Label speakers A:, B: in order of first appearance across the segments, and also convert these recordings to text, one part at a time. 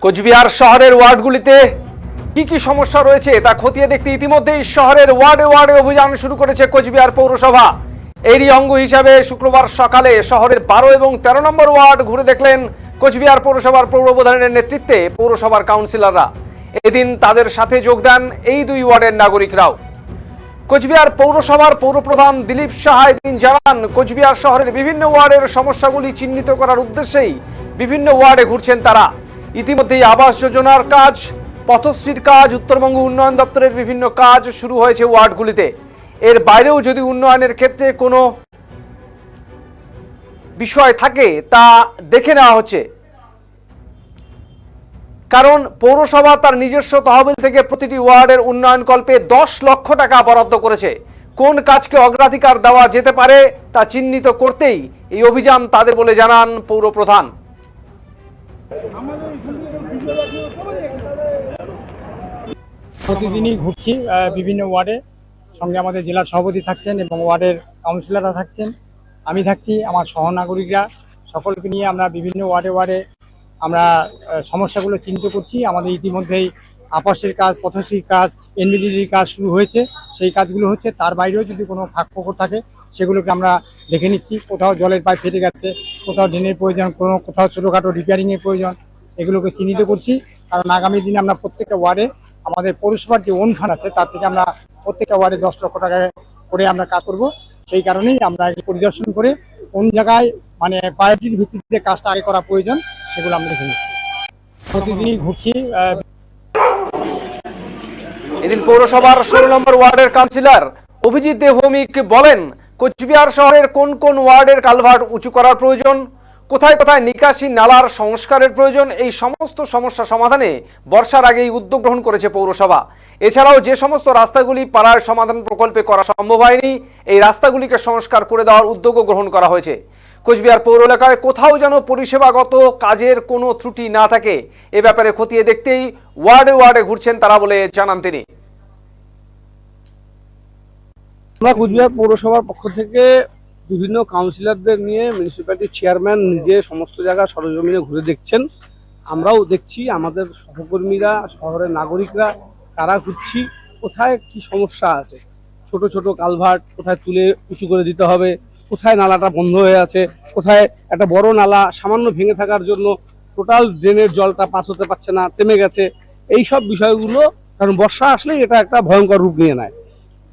A: কোচবিহার শহরের ওয়ার্ডগুলিতে কি কি সমস্যা রয়েছে তা খতিয়ে দেখতে ইতিমধ্যেই শহরের ওয়ার্ডে ওয়ার্ডে অভিযান শুরু করেছে কোচবিহার পৌরসভা। এরই অঙ্গ হিসাবে শুক্রবার সকালে শহরের 12 এবং 13 নম্বর ওয়ার্ড ঘুরে দেখলেন কোচবিহার পৌরসভার পৌরপ্রধানের নেতৃত্বে পৌরসভার কাউন্সিলররা। এদিন তাদের সাথে যোগ দেন এই দুই ওয়ার্ডের নাগরিকরাও। কোচবিহার পৌরসভার পৌরপ্রধান দিলীপ সাহা এদিন জানান, কোচবিহার শহরের বিভিন্ন ওয়ার্ডের সমস্যাগুলি চিহ্নিত করার উদ্দেশ্যেই বিভিন্ন ওয়ার্ডে ঘুরছেন তারা। ইতিমধ্যেই আবাস যোজনার কাজ, পথশ্রীর কাজ, উত্তরবঙ্গ উন্নয়ন দপ্তরের বিভিন্ন কাজ শুরু হয়েছে ওয়ার্ডগুলিতে। এর বাইরেও যদি উন্নয়নের ক্ষেত্রে কোনো বিষয় থাকে তা দেখে নেওয়া হচ্ছে, কারণ পৌরসভা তার নিজস্ব তহবিল থেকে প্রতিটি ওয়ার্ডের উন্নয়ন কল্পে 10 লক্ষ টাকা বরাদ্দ করেছে। কোন কাজকে অগ্রাধিকার দেওয়া যেতে পারে তা চিহ্নিত করতেই এই অভিযান তাদের বলে জানান পৌরপ্রধান।
B: প্রতিদিনই ঘুরছি বিভিন্ন ওয়ার্ডে, সঙ্গে আমাদের জেলা সভাপতি থাকছেন এবং ওয়ার্ডের কাউন্সিলররা থাকছেন, আমি থাকছি, আমার সহনাগরিকরা, সকলকে নিয়ে আমরা বিভিন্ন ওয়ার্ডে ওয়ার্ডে আমরা সমস্যাগুলো চিহ্নিত করছি। আমাদের ইতিমধ্যেই আবাসের কাজ, পথশ্রীর কাজ, এনবিডির কাজ শুরু হয়েছে, সেই কাজগুলো হচ্ছে। তার বাইরেও যদি কোনো ফাঁক ফোকর থাকে সেগুলোকে আমরা দেখে নিচ্ছি। কোথাও জলের পাইপ ফেটে গেছে, কোথাও ড্রেনের প্রয়োজন, কোথাও ছোটোখাটো রিপেয়ারিংয়ের প্রয়োজন, এগুলোকে চিহ্নিত করছি। কারণ আগামী দিনে আমরা প্রত্যেকটা ওয়ার্ডে আমাদের পৌরসভার যে ওন ফান্ড আছে তার থেকে আমরা প্রত্যেকটা ওয়ার্ডে 10 লক্ষ টাকা করে আমরা কাজ করব। সেই কারণেই আমরা পরিদর্শন করে কোন জায়গায় মানে প্রায়োরিটির ভিত্তিতে কাজটা আগে করা প্রয়োজন সেগুলো আমরা দেখে নিচ্ছি। প্রতিদিনই ঘুরছি।
A: এদিন পৌরসভার 16 নম্বর ওয়ার্ডের কাউন্সিলর অভিজিৎ দেবভৌমিক বলেন, কোচবিহার শহরের কোন কোন ওয়ার্ডের কালভার্ট উঁচু করার প্রয়োজন, কোথায় কোথায় নিকাশি নালার সংস্কারের প্রয়োজন, এই সমস্ত সমস্যা সমাধানে বর্ষার আগেই উদ্যোগ গ্রহণ করেছে পৌরসভা। এছাড়াও যে সমস্ত রাস্তাগুলি পাড়ার সমাধান প্রকল্পে করা সম্ভব হয়নি, এই রাস্তাগুলিকে সংস্কার করে দেওয়ার উদ্যোগও গ্রহণ করা হয়েছে। কোচবিহার পৌর এলাকায় কোথাও যেন পরিষেবাগত কাজের কোনো ত্রুটি না থাকে, এ ব্যাপারে খতিয়ে দেখতেই ওয়ার্ডে ওয়ার্ডে ঘুরছেন তারা বলে জানান তিনি।
C: আমরা কোচবিহার পৌরসভার পক্ষ থেকে বিভিন্ন কাউন্সিলরদের নিয়ে মিউনিসিপ্যালিটির চেয়ারম্যান নিজে সমস্ত জায়গা সরজমিনে ঘুরে দেখছেন, আমরাও দেখছি, আমাদের সহকর্মীরা, শহরের নাগরিকরা তারা ঘুরছি কোথায় কি সমস্যা আছে। ছোট ছোট কালভার্ট কোথায় তুলে উঁচু করে দিতে হবে, কোথায় নালাটা বন্ধ হয়ে আছে, কোথায় একটা বড় নালা সামান্য ভেঙে থাকার জন্য টোটাল ড্রেনের জলটা পাস হতে পারছে না, থেমে গেছে। এই সব বিষয়গুলো, কারণ বর্ষা আসলেই এটা একটা ভয়ঙ্কর রূপ নিয়ে নেয়,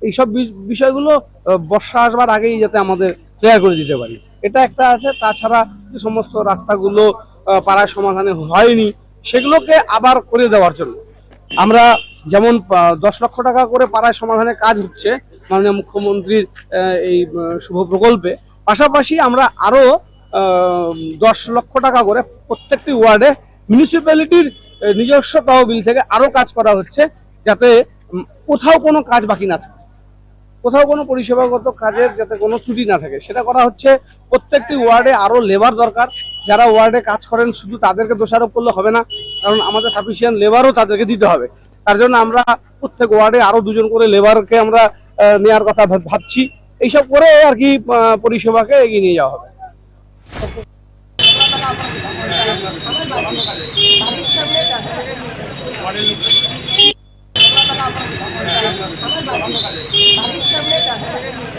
C: এইসব বিষয়গুলো বর্ষা আসবার আগেই যাতে আমাদের ক্লিয়ার করে দিতে পারি, এটা একটা আছে। তাছাড়া যে সমস্ত রাস্তাগুলো পাড়ায় সমাধানে হয়নি সেগুলোকে আবার করে দেওয়ার জন্য আমরা যেমন 10 লক্ষ টাকা করে পাড়ায় সমাধানের কাজ হচ্ছে মাননীয় মুখ্যমন্ত্রীর এই শুভ প্রকল্পে, পাশাপাশি আমরা আরো 10 লক্ষ টাকা করে প্রত্যেকটি ওয়ার্ডে মিউনিসিপ্যালিটির নিজস্ব তহবিল থেকে আরো কাজ করা হচ্ছে, যাতে কোথাও কোনো কাজ বাকি না থাকে, কোথাও কোনো পরিষেবাগত কাজের যাতে কোনো ত্রুটি না থাকে সেটা করা হচ্ছে। প্রত্যেকটি ওয়ার্ডে আরো লেবার দরকার, যারা ওয়ার্ডে কাজ করেন শুধু তাদেরকে দোষারোপ করলে হবে না, কারণ আমাদের সাফিসিয়েন্ট লেবারও তাদেরকে দিতে হবে। তার জন্য আমরা প্রত্যেক ওয়ার্ডে আরো 2 জন করে লেবারকে আমরা নেওয়ার কথা ভাবছি। এইসব করে আর কি পরিষেবাকে এগিয়ে নিয়ে যাওয়া হবে।